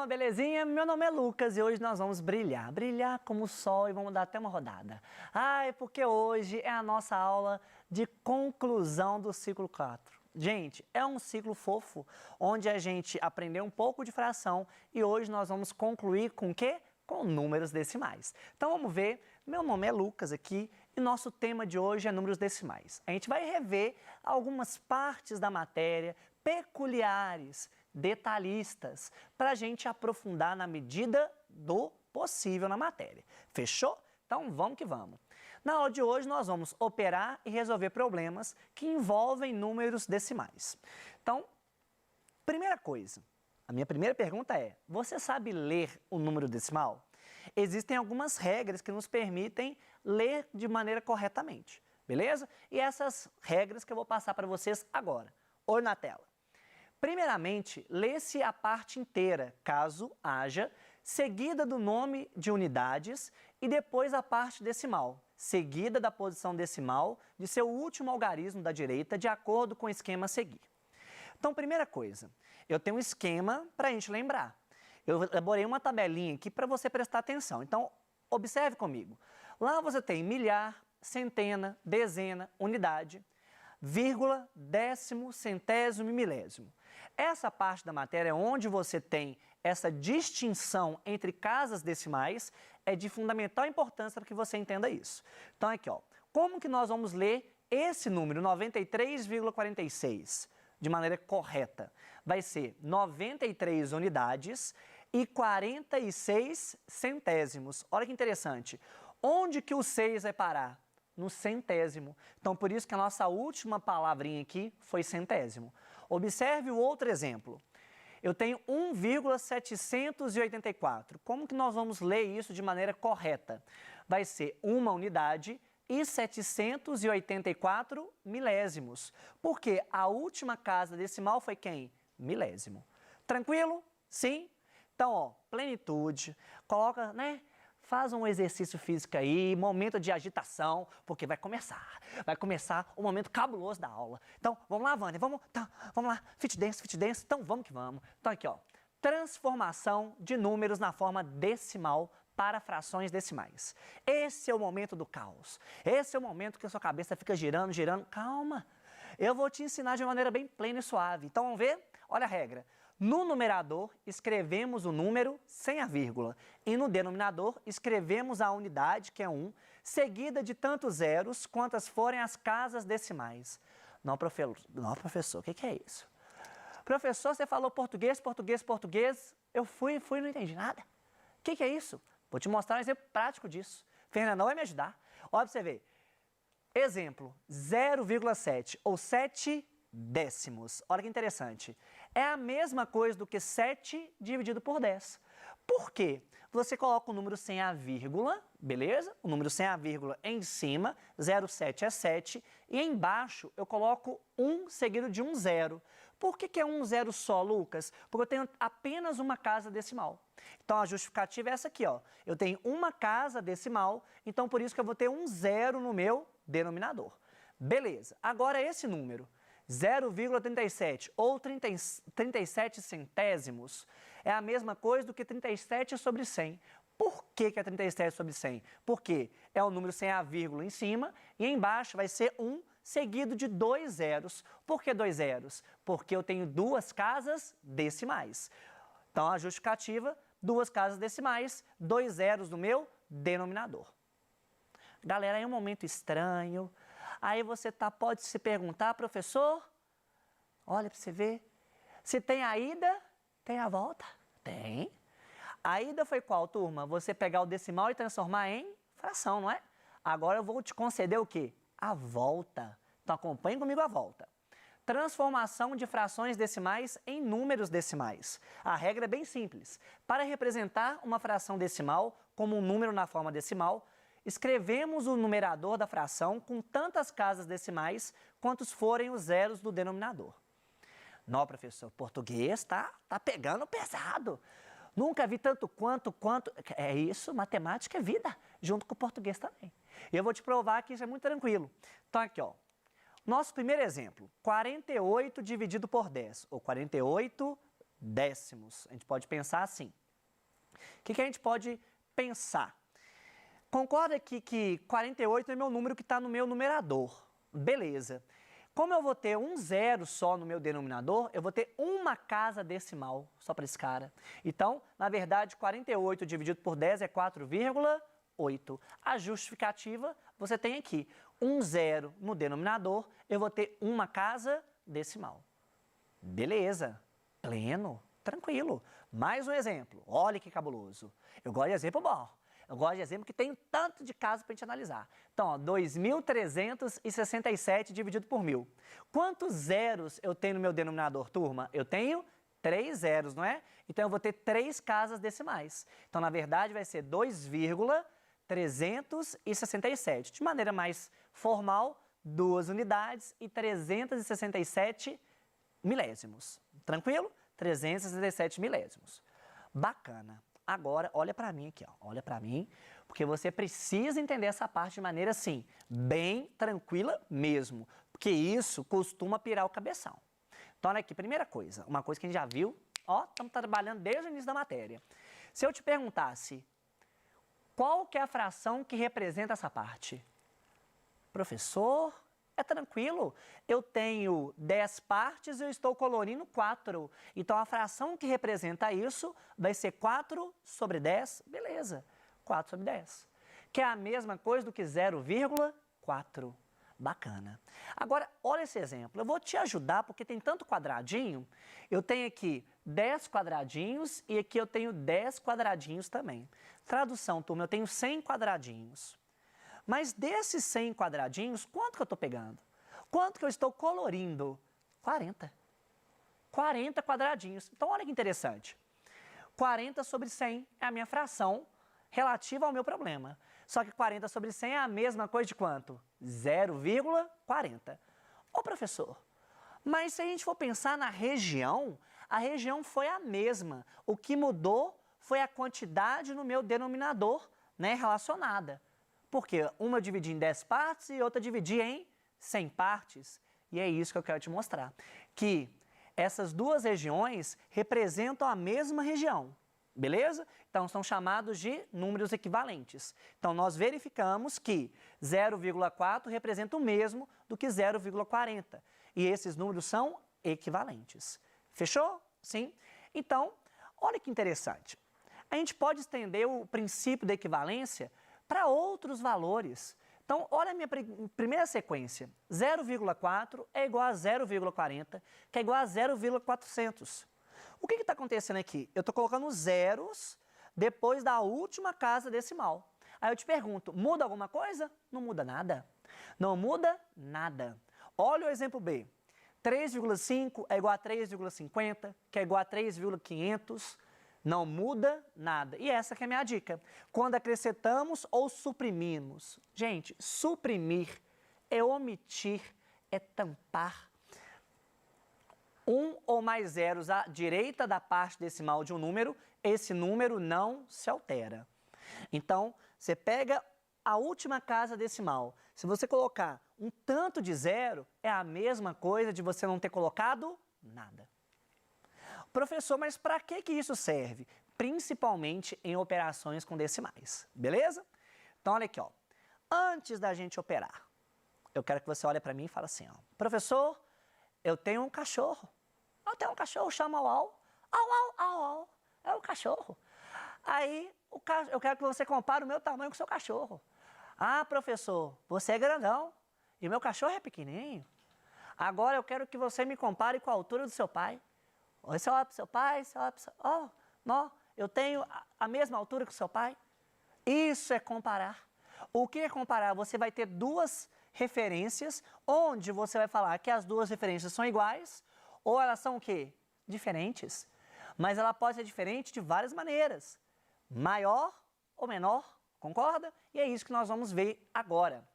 turma, belezinha? Meu nome é Lucas e hoje nós vamos brilhar como o sol e vamos dar até uma rodada. Porque hoje é a nossa aula de conclusão do ciclo 4. Gente, é um ciclo fofo, onde a gente aprendeu um pouco de fração e hoje nós vamos concluir com o quê? Com números decimais. Então vamos ver, meu nome é Lucas aqui e nosso tema de hoje é números decimais. A gente vai rever algumas partes da matéria peculiares, detalhistas, para a gente aprofundar na medida do possível na matéria. Fechou? Então vamos que vamos. Na aula de hoje nós vamos operar e resolver problemas que envolvem números decimais. Então, primeira coisa, a minha primeira pergunta é, você sabe ler o número decimal? Existem algumas regras que nos permitem ler de maneira corretamente, beleza? E essas regras que eu vou passar para vocês agora. Olho na tela. Primeiramente, lê-se a parte inteira, caso haja, seguida do nome de unidades e depois a parte decimal, seguida da posição decimal de seu último algarismo da direita, de acordo com o esquema a seguir. Então, primeira coisa, eu tenho um esquema para a gente lembrar. Eu elaborei uma tabelinha aqui para você prestar atenção. Então, observe comigo. Lá você tem milhar, centena, dezena, unidade, vírgula, décimo, centésimo e milésimo. Essa parte da matéria onde você tem essa distinção entre casas decimais é de fundamental importância para que você entenda isso. Então aqui, ó, como que nós vamos ler esse número 93,46 de maneira correta? Vai ser 93 unidades e 46 centésimos. Olha que interessante. Onde que o 6 vai parar? No centésimo. Então, por isso que a nossa última palavrinha aqui foi centésimo. Observe o outro exemplo. Eu tenho 1,784. Como que nós vamos ler isso de maneira correta? Vai ser uma unidade e 784 milésimos. Porque a última casa decimal foi quem? Milésimo. Tranquilo? Sim? Então, ó, plenitude, coloca, né? Faz um exercício físico aí, momento de agitação, porque vai começar o momento cabuloso da aula. Então, vamos lá, Vânia, vamos lá, fit dance, então vamos que vamos. Então aqui, ó, transformação de números na forma decimal para frações decimais. Esse é o momento do caos, esse é o momento que a sua cabeça fica girando, calma. Eu vou te ensinar de uma maneira bem plena e suave. Então, vamos ver? Olha a regra. No numerador, escrevemos o número sem a vírgula. E no denominador, escrevemos a unidade, que é 1, seguida de tantos zeros quantas forem as casas decimais. Não, professor, o que é isso? Professor, você falou português. Eu fui e não entendi nada. O que é isso? Vou te mostrar um exemplo prático disso. Fernandão vai me ajudar. Olha para você ver. Exemplo, 0,7 ou 7 décimos. Olha que interessante. É a mesma coisa do que 7 dividido por 10. Por quê? Você coloca o número sem a vírgula, beleza? O número sem a vírgula em cima, 0,7 é 7, e embaixo eu coloco 1 seguido de um zero. Por que é um zero só, Lucas? Porque eu tenho apenas uma casa decimal. Então a justificativa é essa aqui, ó. Eu tenho uma casa decimal, então por isso que eu vou ter um zero no meu denominador. Beleza, agora esse número, 0,37 ou 37 centésimos é a mesma coisa do que 37 sobre 100. Por que é 37 sobre 100? Porque é o número sem a vírgula em cima e embaixo vai ser 1 seguido de 2 zeros. Por que 2 zeros? Porque eu tenho duas casas decimais. Então a justificativa, duas casas decimais, 2 zeros no meu denominador. Galera, é um momento estranho. Aí você pode se perguntar, professor, olha para você ver, se tem a ida, tem a volta? Tem. A ida foi qual, turma? Você pegar o decimal e transformar em fração, não é? Agora eu vou te conceder o quê? A volta. Então acompanhe comigo a volta. Transformação de frações decimais em números decimais. A regra é bem simples. Para representar uma fração decimal como um número na forma decimal, escrevemos o numerador da fração com tantas casas decimais quantos forem os zeros do denominador. Não, professor, português tá pegando pesado. Nunca vi tanto quanto. É isso, matemática é vida, junto com o português também. E eu vou te provar que isso é muito tranquilo. Então aqui, ó. Nosso primeiro exemplo, 48 dividido por 10, ou 48 décimos. A gente pode pensar assim. O que a gente pode pensar? Concorda aqui que 48 é meu número que está no meu numerador. Beleza. Como eu vou ter um zero só no meu denominador, eu vou ter uma casa decimal só para esse cara. Então, na verdade, 48 dividido por 10 é 4,8. A justificativa você tem aqui. Um zero no denominador, eu vou ter uma casa decimal. Beleza. Pleno. Tranquilo. Mais um exemplo. Olha que cabuloso. Eu gosto de exemplo bom. Eu gosto de exemplo que tem tanto de casos para a gente analisar. Então, ó, 2.367 dividido por 1.000. Quantos zeros eu tenho no meu denominador, turma? Eu tenho 3 zeros, não é? Então, eu vou ter 3 casas decimais. Então, na verdade, vai ser 2,367. De maneira mais formal, 2 unidades e 367 milésimos. Tranquilo? 367 milésimos. Bacana. Agora, olha para mim aqui, ó. Olha para mim, porque você precisa entender essa parte de maneira, assim, bem tranquila mesmo, porque isso costuma pirar o cabeção. Então, olha aqui, primeira coisa, uma coisa que a gente já viu, ó, estamos trabalhando desde o início da matéria. Se eu te perguntasse, qual que é a fração que representa essa parte? Professor, é tranquilo, eu tenho 10 partes e eu estou colorindo 4. Então, a fração que representa isso vai ser 4 sobre 10, beleza, 4 sobre 10. Que é a mesma coisa do que 0,4. Bacana. Agora, olha esse exemplo, eu vou te ajudar porque tem tanto quadradinho, eu tenho aqui 10 quadradinhos e aqui eu tenho 10 quadradinhos também. Tradução, turma, eu tenho 100 quadradinhos. Mas desses 100 quadradinhos, quanto que eu estou pegando? Quanto que eu estou colorindo? 40. 40 quadradinhos. Então, olha que interessante. 40 sobre 100 é a minha fração relativa ao meu problema. Só que 40 sobre 100 é a mesma coisa de quanto? 0,40. Ô, professor, mas se a gente for pensar na região, a região foi a mesma. O que mudou foi a quantidade no meu denominador, né, relacionada. Porque uma eu dividi em 10 partes e outra dividi em 100 partes. E é isso que eu quero te mostrar. Que essas duas regiões representam a mesma região. Beleza? Então, são chamados de números equivalentes. Então, nós verificamos que 0,4 representa o mesmo do que 0,40. E esses números são equivalentes. Fechou? Sim? Então, olha que interessante. A gente pode estender o princípio da equivalência para outros valores. Então, olha a minha primeira sequência. 0,4 é igual a 0,40, que é igual a 0,400. O que está acontecendo aqui? Eu estou colocando zeros depois da última casa decimal. Aí eu te pergunto, muda alguma coisa? Não muda nada. Não muda nada. Olha o exemplo B. 3,5 é igual a 3,50, que é igual a 3,500. Não muda nada. E essa que é a minha dica. Quando acrescentamos ou suprimimos. Gente, suprimir é omitir, é tampar. Um ou mais zeros à direita da parte decimal de um número, esse número não se altera. Então, você pega a última casa decimal. Se você colocar um tanto de zero, é a mesma coisa de você não ter colocado nada. Professor, mas para que isso serve? Principalmente em operações com decimais, beleza? Então, olha aqui, ó. Antes da gente operar, eu quero que você olhe para mim e fale assim, ó. Professor, eu tenho um cachorro. Eu tenho um cachorro, chama au, au. Au, au, au, au. É o cachorro. Aí, eu quero que você compare o meu tamanho com o seu cachorro. Ah, professor, você é grandão e o meu cachorro é pequenininho. Agora eu quero que você me compare com a altura do seu pai. Você olha para o seu pai, você olha para o seu... Oh, não, eu tenho a mesma altura que o seu pai. Isso é comparar. O que é comparar? Você vai ter duas referências, onde você vai falar que as duas referências são iguais, ou elas são o quê? Diferentes. Mas ela pode ser diferente de várias maneiras. Maior ou menor, concorda? E é isso que nós vamos ver agora.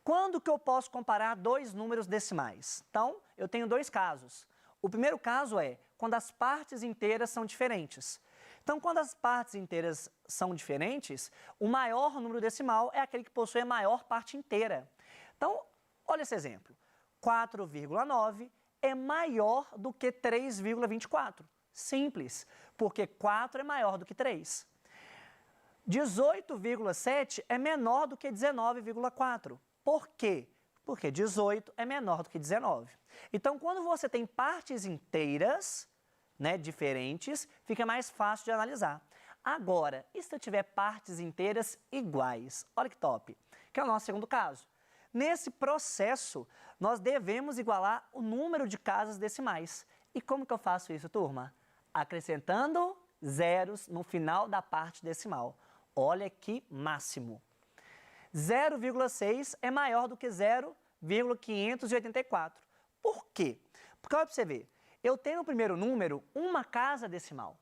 Quando que eu posso comparar dois números decimais? Então, eu tenho dois casos. O primeiro caso é quando as partes inteiras são diferentes. Então, quando as partes inteiras são diferentes, o maior número decimal é aquele que possui a maior parte inteira. Então, olha esse exemplo. 4,9 é maior do que 3,24. Simples, porque 4 é maior do que 3. 18,7 é menor do que 19,4. Por quê? Porque 18 é menor do que 19. Então, quando você tem partes inteiras, né, diferentes, fica mais fácil de analisar. Agora, e se eu tiver partes inteiras iguais? Olha que top, que é o nosso segundo caso. Nesse processo, nós devemos igualar o número de casas decimais. E como que eu faço isso, turma? Acrescentando zeros no final da parte decimal. Olha que máximo. 0,6 é maior do que 0,584. Por quê? Porque, olha para você ver, eu tenho no primeiro número uma casa decimal.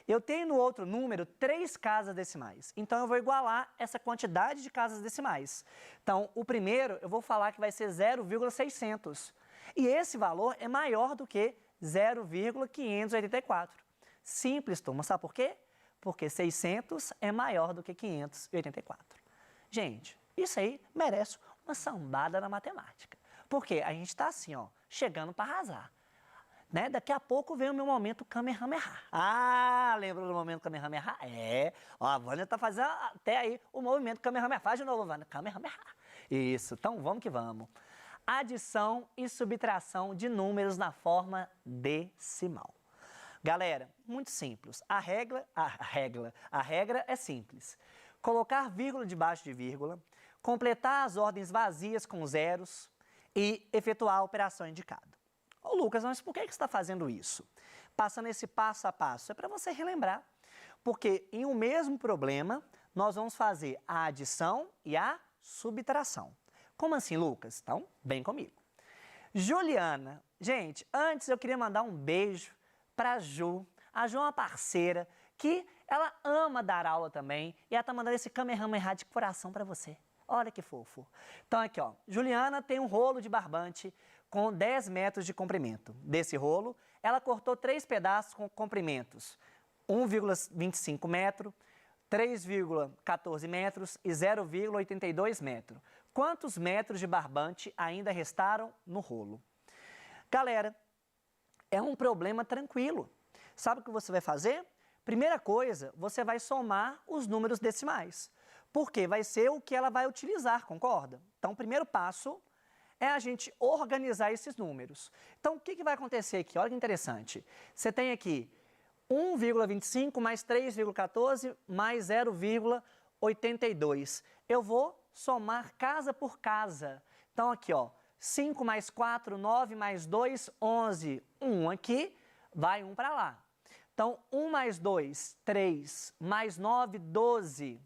Eu tenho no outro número 3 casas decimais. Então, eu vou igualar essa quantidade de casas decimais. Então, o primeiro eu vou falar que vai ser 0,600. E esse valor é maior do que 0,584. Simples, turma. Sabe por quê? Porque 600 é maior do que 584. Gente, isso aí merece uma sambada na matemática. Porque a gente está assim, ó, chegando para arrasar. Né? Daqui a pouco vem o meu momento Kamehameha. Ah, lembra do momento Kamehameha? É. Ó, a Vânia está fazendo até aí o movimento Kamehameha. Faz de novo, Vânia. Kamehameha. Isso. Então, vamos que vamos. Adição e subtração de números na forma decimal. Galera, muito simples. A regra é simples. Colocar vírgula debaixo de vírgula, completar as ordens vazias com zeros e efetuar a operação indicada. Ô Lucas, mas por que você está fazendo isso? Passando esse passo a passo, é para você relembrar. Porque em um mesmo problema, nós vamos fazer a adição e a subtração. Como assim, Lucas? Então, vem comigo. Juliana, gente, antes eu queria mandar um beijo para a Ju. A Ju é uma parceira que ela ama dar aula também e ela está mandando esse Kamehameha de coração para você. Olha que fofo. Então aqui, ó, Juliana tem um rolo de barbante com 10 metros de comprimento. Desse rolo, ela cortou 3 pedaços com comprimentos 1,25 metro, 3,14 metros e 0,82 metro. Quantos metros de barbante ainda restaram no rolo? Galera, é um problema tranquilo. Sabe o que você vai fazer? Primeira coisa, você vai somar os números decimais. Porque vai ser o que ela vai utilizar, concorda? Então, o primeiro passo é a gente organizar esses números. Então, o que vai acontecer aqui? Olha que interessante. Você tem aqui 1,25 mais 3,14 mais 0,82. Eu vou somar casa por casa. Então, aqui, ó, 5 mais 4, 9 mais 2, 11. 1 aqui, vai 1 para lá. Então, 1 mais 2, 3, mais 9, 12.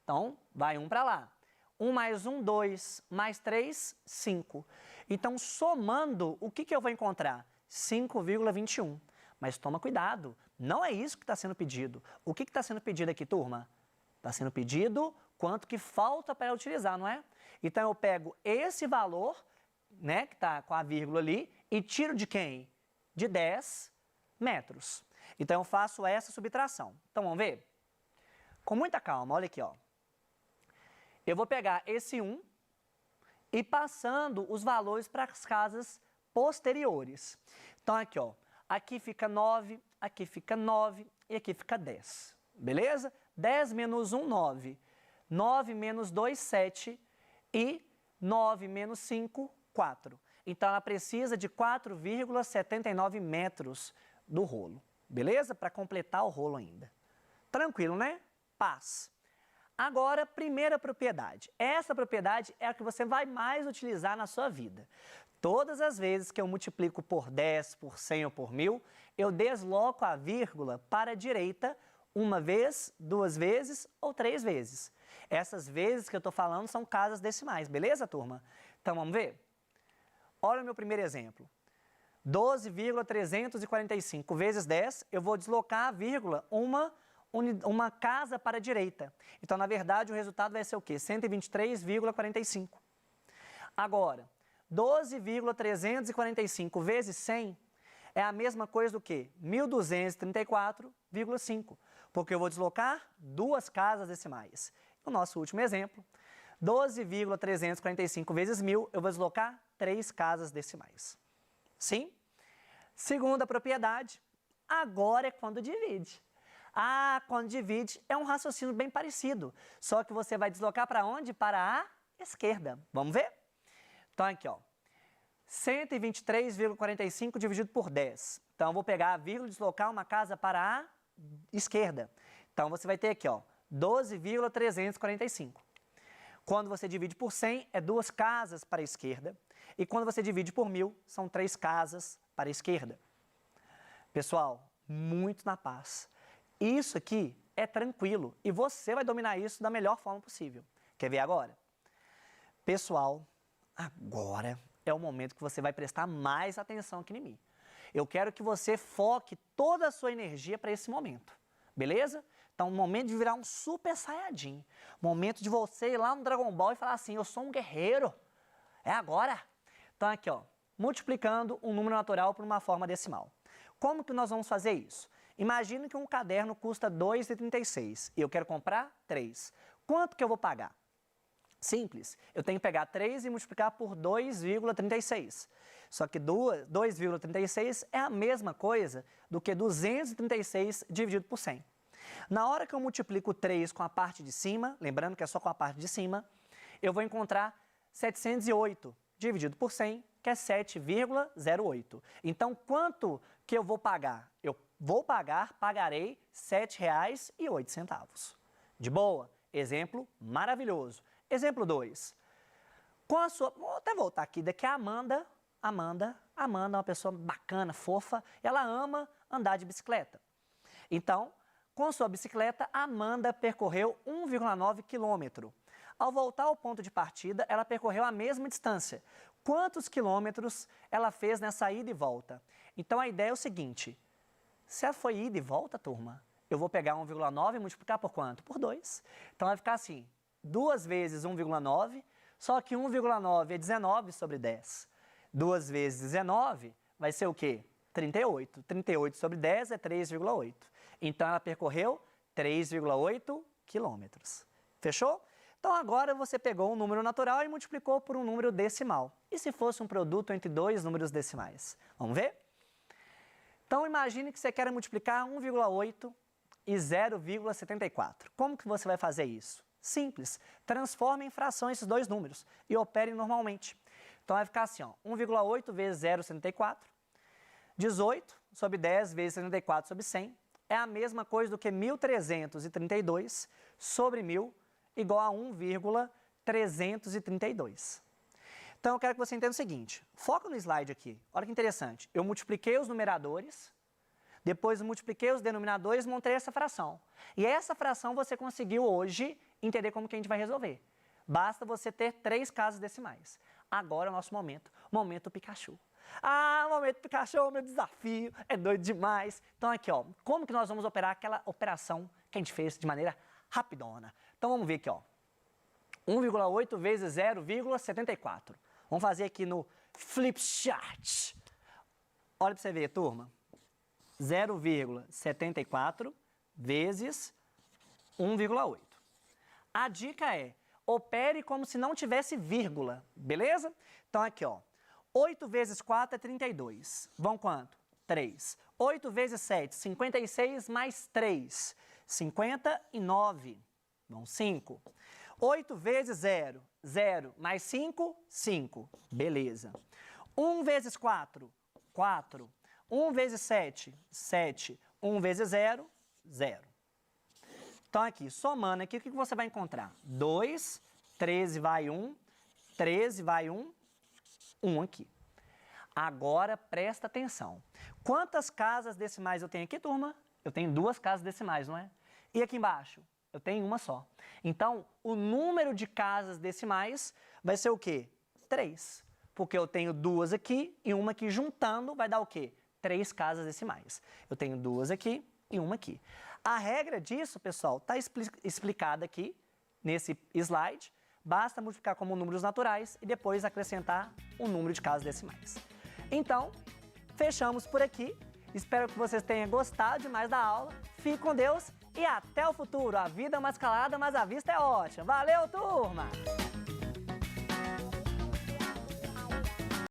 Então, vai 1 para lá. 1 mais 1, 2, mais 3, 5. Então, somando, o que eu vou encontrar? 5,21. Mas toma cuidado, não é isso que está sendo pedido. O que está sendo pedido aqui, turma? Está sendo pedido quanto que falta para utilizar, não é? Então, eu pego esse valor, né, que está com a vírgula ali, e tiro de quem? De 10 metros. Então, eu faço essa subtração. Então, vamos ver? Com muita calma, olha aqui, ó. Eu vou pegar esse 1 e passando os valores para as casas posteriores. Então, aqui, ó. Aqui fica 9, aqui fica 9 e aqui fica 10. Beleza? 10 menos 1, 9. 9 menos 2, 7. E 9 menos 5, 4. Então, ela precisa de 4,79 metros do rolo. Beleza? Para completar o rolo ainda. Tranquilo, né? Paz. Agora, primeira propriedade. Essa propriedade é a que você vai mais utilizar na sua vida. Todas as vezes que eu multiplico por 10, por 100 ou por 1000, eu desloco a vírgula para a direita uma vez, 2 vezes ou 3 vezes. Essas vezes que eu estou falando são casas decimais, beleza, turma? Então, vamos ver? Olha o meu primeiro exemplo. 12,345 vezes 10, eu vou deslocar a vírgula uma casa para a direita. Então, na verdade, o resultado vai ser o quê? 123,45. Agora, 12,345 vezes 100 é a mesma coisa do que 1.234,5, porque eu vou deslocar 2 casas decimais. O nosso último exemplo, 12,345 vezes 1000, eu vou deslocar 3 casas decimais. Sim? Segunda propriedade, Agora é quando divide. Ah, quando divide é um raciocínio bem parecido, só que você vai deslocar para onde? Para a esquerda. Vamos ver? Então aqui, ó, 123,45 dividido por 10. Então, eu vou pegar a vírgula e deslocar uma casa para a esquerda. Então, você vai ter aqui, ó, 12,345. Quando você divide por 100, é 2 casas para a esquerda. E quando você divide por 1.000, são 3 casas para a esquerda. Pessoal, muito na paz. Isso aqui é tranquilo e você vai dominar isso da melhor forma possível. Quer ver agora? Pessoal, agora é o momento que você vai prestar mais atenção aqui em mim. Eu quero que você foque toda a sua energia para esse momento, beleza? Então, momento de virar um super saiyajin. Momento de você ir lá no Dragon Ball e falar assim, eu sou um guerreiro. É agora. Então, aqui, ó, multiplicando um número natural por uma forma decimal. Como que nós vamos fazer isso? Imagine que um caderno custa R$ 2,36 e eu quero comprar 3. Quanto que eu vou pagar? Simples, eu tenho que pegar 3 e multiplicar por 2,36. Só que 2,36 é a mesma coisa do que 236 dividido por 100. Na hora que eu multiplico 3 com a parte de cima, lembrando que é só com a parte de cima, eu vou encontrar 708 dividido por 100, que é 7,08. Então, quanto que eu vou pagar? Eu pagarei R$ 7,08. De boa? Exemplo maravilhoso. Exemplo 2. Vou até voltar aqui, daqui a Amanda é uma pessoa bacana, fofa, ela ama andar de bicicleta. Então, com sua bicicleta, a Amanda percorreu 1,9 quilômetro. Ao voltar ao ponto de partida, ela percorreu a mesma distância. Quantos quilômetros ela fez nessa ida e volta? Então, a ideia é o seguinte, se ela foi ida e volta, turma, eu vou pegar 1,9 e multiplicar por quanto? Por 2. Então, vai ficar assim, 2 vezes 1,9, só que 1,9 é 19 sobre 10. 2 vezes 19 vai ser o quê? 38. 38 sobre 10 é 3,8. Então, ela percorreu 3,8 quilômetros. Fechou? Então, agora você pegou um número natural e multiplicou por um número decimal. E se fosse um produto entre 2 números decimais? Vamos ver? Então, imagine que você quer multiplicar 1,8 e 0,74. Como que você vai fazer isso? Simples. Transforme em fração esses 2 números e opere normalmente. Então, vai ficar assim, ó, 1,8 vezes 0,74. 18 sobre 10 vezes 74 sobre 100 é a mesma coisa do que 1.332 sobre 1.000 igual a 1,332. Então, eu quero que você entenda o seguinte, foca no slide aqui, olha que interessante, eu multipliquei os numeradores, depois multipliquei os denominadores, montei essa fração. E essa fração você conseguiu hoje entender como que a gente vai resolver. Basta você ter 3 casas decimais. Agora é o nosso momento, momento Pikachu. Ah, momento Pikachu, meu desafio, é doido demais. Então aqui, ó, como que nós vamos operar aquela operação que a gente fez de maneira rapidona? Então vamos ver aqui, ó, 1,8 vezes 0,74. Vamos fazer aqui no Flipchart. Olha para você ver, turma. 0,74 vezes 1,8. A dica é, opere como se não tivesse vírgula, beleza? Então aqui, ó, 8 vezes 4 é 32. Vão quanto? 3. 8 vezes 7, 56 mais 3, 59. Vão 5. 8 vezes 0, 0 mais 5, 5. Beleza. 1 vezes 4, 4. 1 vezes 7, 7. 1 vezes 0, 0. Então, aqui, somando aqui, o que você vai encontrar? 2, 13 vai 1, 13 vai 1, 1 aqui. Agora, presta atenção. Quantas casas decimais eu tenho aqui, turma? Eu tenho 2 casas decimais, não é? E aqui embaixo? Eu tenho uma só. Então, o número de casas decimais vai ser o quê? 3. Porque eu tenho 2 aqui e uma aqui juntando vai dar o quê? 3 casas decimais. Eu tenho 2 aqui e uma aqui. A regra disso, pessoal, está explicada aqui nesse slide. Basta multiplicar como números naturais e depois acrescentar o número de casas decimais. Então, fechamos por aqui. Espero que vocês tenham gostado demais da aula. Fique com Deus e até o futuro. A vida é uma escalada, mas a vista é ótima. Valeu, turma!